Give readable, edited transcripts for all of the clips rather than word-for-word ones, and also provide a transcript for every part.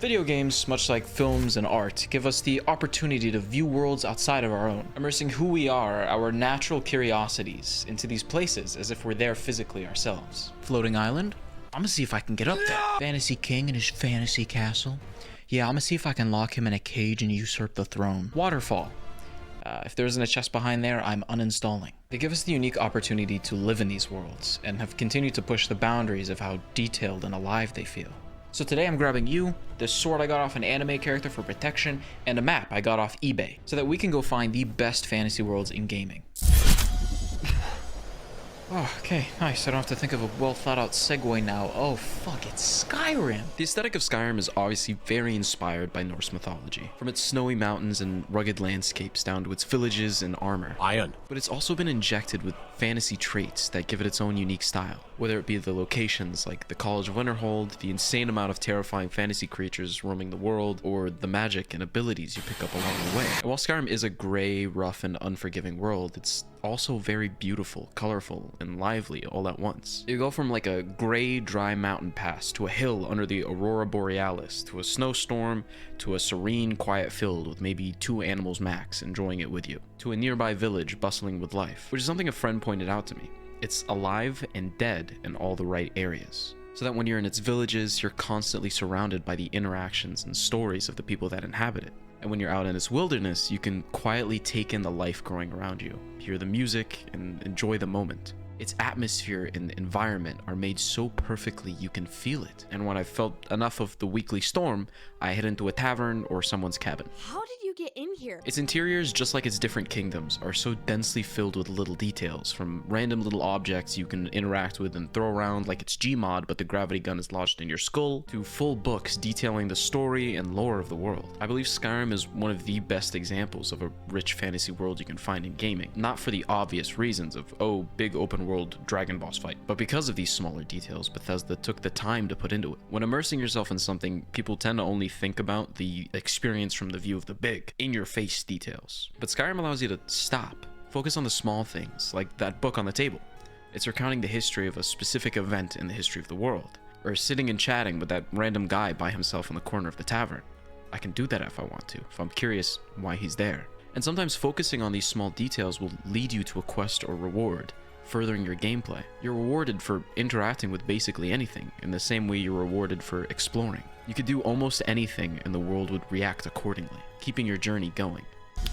Video games, much like films and art, give us the opportunity to view worlds outside of our own, immersing who we are, our natural curiosities, into these places as if we're there physically ourselves. Floating island? I'm gonna see if I can get up there. Fantasy king in his fantasy castle? Yeah, I'm gonna see if I can lock him in a cage and usurp the throne. Waterfall. If there isn't a chest behind there, I'm uninstalling. They give us the unique opportunity to live in these worlds, and have continued to push the boundaries of how detailed and alive they feel. So today I'm grabbing you, this sword I got off an anime character for protection, and a map I got off eBay, so that we can go find the best fantasy worlds in gaming. Oh, okay, nice. I don't have to think of a well thought out segue now. Oh, fuck, it's Skyrim. The aesthetic of Skyrim is obviously very inspired by Norse mythology, from its snowy mountains and rugged landscapes down to its villages and armor. Iron. But it's also been injected with fantasy traits that give it its own unique style, whether it be the locations like the College of Winterhold, the insane amount of terrifying fantasy creatures roaming the world, or the magic and abilities you pick up along the way. And while Skyrim is a gray, rough, and unforgiving world, it's also very beautiful, colorful, and lively all at once. You go from like a gray, dry mountain pass to a hill under the Aurora Borealis, to a snowstorm, to a serene, quiet field with maybe 2 animals max enjoying it with you, to a nearby village bustling with life, which is something a friend pointed out to me. It's alive and dead in all the right areas, so that when you're in its villages, you're constantly surrounded by the interactions and stories of the people that inhabit it. And when you're out in its wilderness, you can quietly take in the life growing around you, hear the music, and enjoy the moment. Its atmosphere and environment are made so perfectly you can feel it. And when I felt enough of the weekly storm, I head into a tavern or someone's cabin. How did you get in here? Its interiors, just like its different kingdoms, are so densely filled with little details, from random little objects you can interact with and throw around like it's Gmod but the gravity gun is lodged in your skull, to full books detailing the story and lore of the world. I believe Skyrim is one of the best examples of a rich fantasy world you can find in gaming, not for the obvious reasons of, oh, big open world dragon boss fight, but because of these smaller details Bethesda took the time to put into it. When immersing yourself in something, people tend to only think about the experience from the view of the big, in-your-face details. But Skyrim allows you to stop, focus on the small things, like that book on the table. It's recounting the history of a specific event in the history of the world, or sitting and chatting with that random guy by himself in the corner of the tavern. I can do that if I want to, if I'm curious why he's there. And sometimes focusing on these small details will lead you to a quest or reward, furthering your gameplay. You're rewarded for interacting with basically anything, in the same way you're rewarded for exploring. You could do almost anything and the world would react accordingly, keeping your journey going.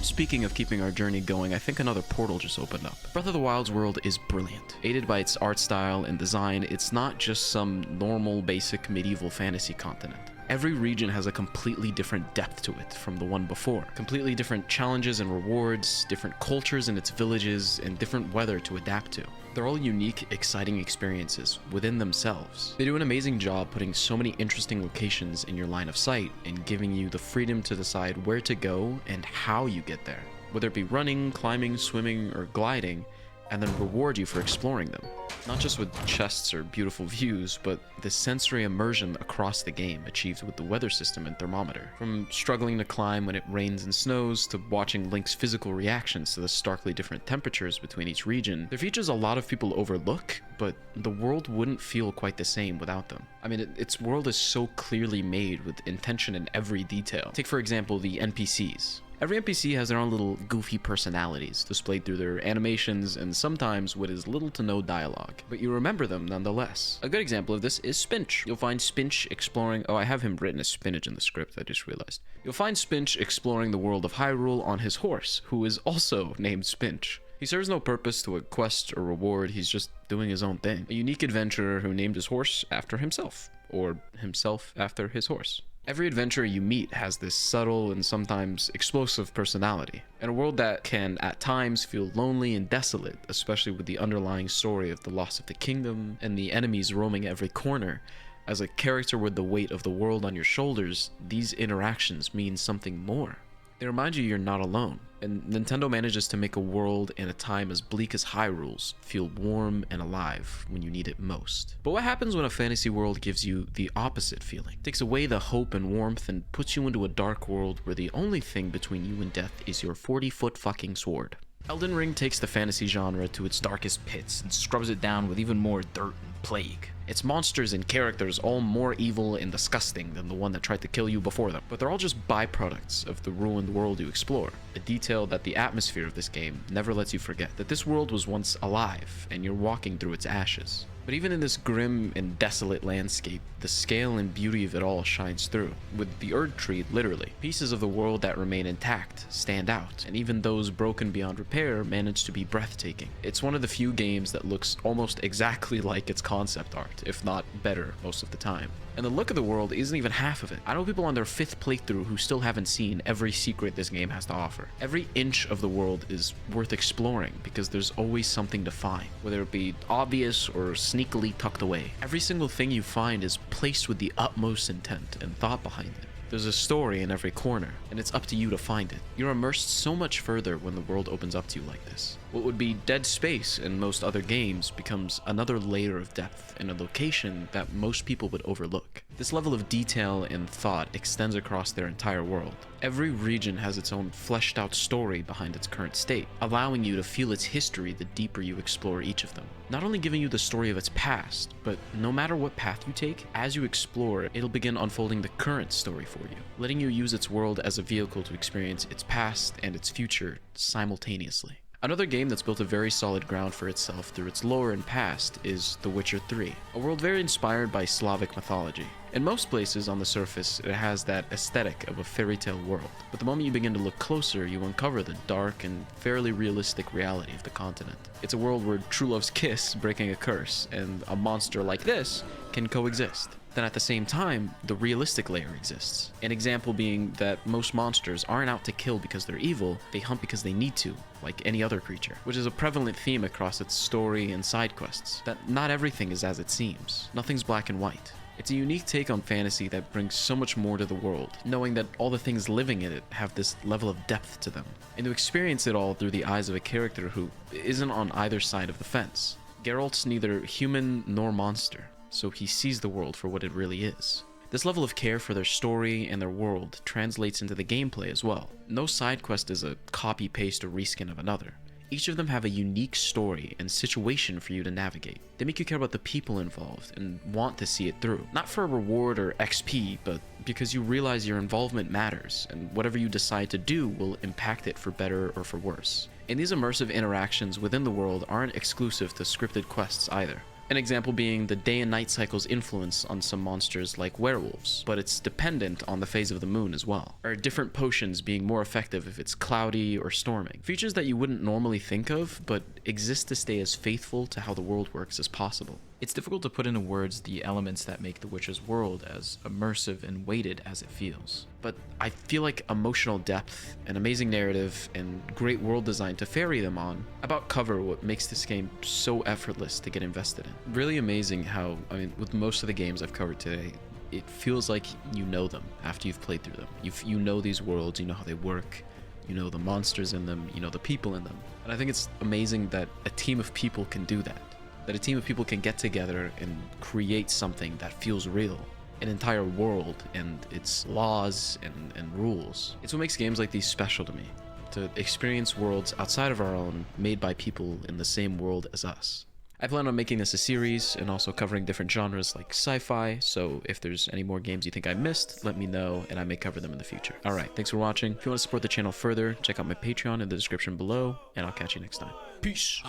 Speaking of keeping our journey going, I think another portal just opened up. Breath of the Wild's world is brilliant. Aided by its art style and design, it's not just some normal, basic medieval fantasy continent. Every region has a completely different depth to it from the one before. Completely different challenges and rewards, different cultures in its villages, and different weather to adapt to. They're all unique, exciting experiences within themselves. They do an amazing job putting so many interesting locations in your line of sight and giving you the freedom to decide where to go and how you get there. Whether it be running, climbing, swimming, or gliding, and then reward you for exploring them. Not just with chests or beautiful views, but the sensory immersion across the game achieved with the weather system and thermometer. From struggling to climb when it rains and snows, to watching Link's physical reactions to the starkly different temperatures between each region, they're features a lot of people overlook, but the world wouldn't feel quite the same without them. I mean, its world is so clearly made with intention in every detail. Take for example the NPCs. Every NPC has their own little goofy personalities displayed through their animations and sometimes with as little to no dialogue, but you remember them nonetheless. A good example of this is Spinch. You'll find Spinch exploring— oh, I have him written as Spinach in the script, I just realized. You'll find Spinch exploring the world of Hyrule on his horse, who is also named Spinch. He serves no purpose to a quest or reward, he's just doing his own thing. A unique adventurer who named his horse after himself, or himself after his horse. Every adventurer you meet has this subtle and sometimes explosive personality. In a world that can at times feel lonely and desolate, especially with the underlying story of the loss of the kingdom and the enemies roaming every corner, as a character with the weight of the world on your shoulders, these interactions mean something more. They remind you you're not alone, and Nintendo manages to make a world and a time as bleak as Hyrule's feel warm and alive when you need it most. But what happens when a fantasy world gives you the opposite feeling? Takes away the hope and warmth and puts you into a dark world where the only thing between you and death is your 40-foot fucking sword. Elden Ring takes the fantasy genre to its darkest pits and scrubs it down with even more dirt and plague. Its monsters and characters all more evil and disgusting than the one that tried to kill you before them, but they're all just byproducts of the ruined world you explore. A detail that the atmosphere of this game never lets you forget, that this world was once alive and you're walking through its ashes. But even in this grim and desolate landscape, the scale and beauty of it all shines through. With the Erd Tree, literally, pieces of the world that remain intact stand out, and even those broken beyond repair manage to be breathtaking. It's one of the few games that looks almost exactly like its concept art, if not better most of the time. And the look of the world isn't even half of it. I know people on their 5th playthrough who still haven't seen every secret this game has to offer. Every inch of the world is worth exploring because there's always something to find, whether it be obvious or sneakily tucked away. Every single thing you find is placed with the utmost intent and thought behind it. There's a story in every corner, and it's up to you to find it. You're immersed so much further when the world opens up to you like this. What would be dead space in most other games becomes another layer of depth in a location that most people would overlook. This level of detail and thought extends across their entire world. Every region has its own fleshed out story behind its current state, allowing you to feel its history the deeper you explore each of them. Not only giving you the story of its past, but no matter what path you take, as you explore, it'll begin unfolding the current story for you, letting you use its world as a vehicle to experience its past and its future simultaneously. Another game that's built a very solid ground for itself through its lore and past is The Witcher 3, a world very inspired by Slavic mythology. In most places on the surface, it has that aesthetic of a fairy tale world, but the moment you begin to look closer, you uncover the dark and fairly realistic reality of the continent. It's a world where true love's kiss breaking a curse, and a monster like this can coexist. Then at the same time, the realistic layer exists. An example being that most monsters aren't out to kill because they're evil, they hunt because they need to, like any other creature, which is a prevalent theme across its story and side quests, that not everything is as it seems. Nothing's black and white. It's a unique take on fantasy that brings so much more to the world, knowing that all the things living in it have this level of depth to them, and to experience it all through the eyes of a character who isn't on either side of the fence. Geralt's neither human nor monster, so he sees the world for what it really is. This level of care for their story and their world translates into the gameplay as well. No side quest is a copy-paste or reskin of another. Each of them have a unique story and situation for you to navigate. They make you care about the people involved and want to see it through. Not for a reward or XP, but because you realize your involvement matters, and whatever you decide to do will impact it for better or for worse. And these immersive interactions within the world aren't exclusive to scripted quests either. An example being the day and night cycle's influence on some monsters like werewolves, but it's dependent on the phase of the moon as well. Or different potions being more effective if it's cloudy or storming. Features that you wouldn't normally think of, but exist to stay as faithful to how the world works as possible. It's difficult to put into words the elements that make The Witcher's world as immersive and weighted as it feels. But I feel like emotional depth, an amazing narrative, and great world design to ferry them on about cover what makes this game so effortless to get invested in. Really amazing how, with most of the games I've covered today, it feels like you know them after you've played through them. You know these worlds, you know how they work, you know the monsters in them, you know the people in them. And I think it's amazing that a team of people can do that. That a team of people can get together and create something that feels real. An entire world and its laws and rules. It's what makes games like these special to me. To experience worlds outside of our own, made by people in the same world as us. I plan on making this a series and also covering different genres like sci-fi, so if there's any more games you think I missed, let me know and I may cover them in the future. Alright, thanks for watching. If you want to support the channel further, check out my Patreon in the description below, and I'll catch you next time. Peace!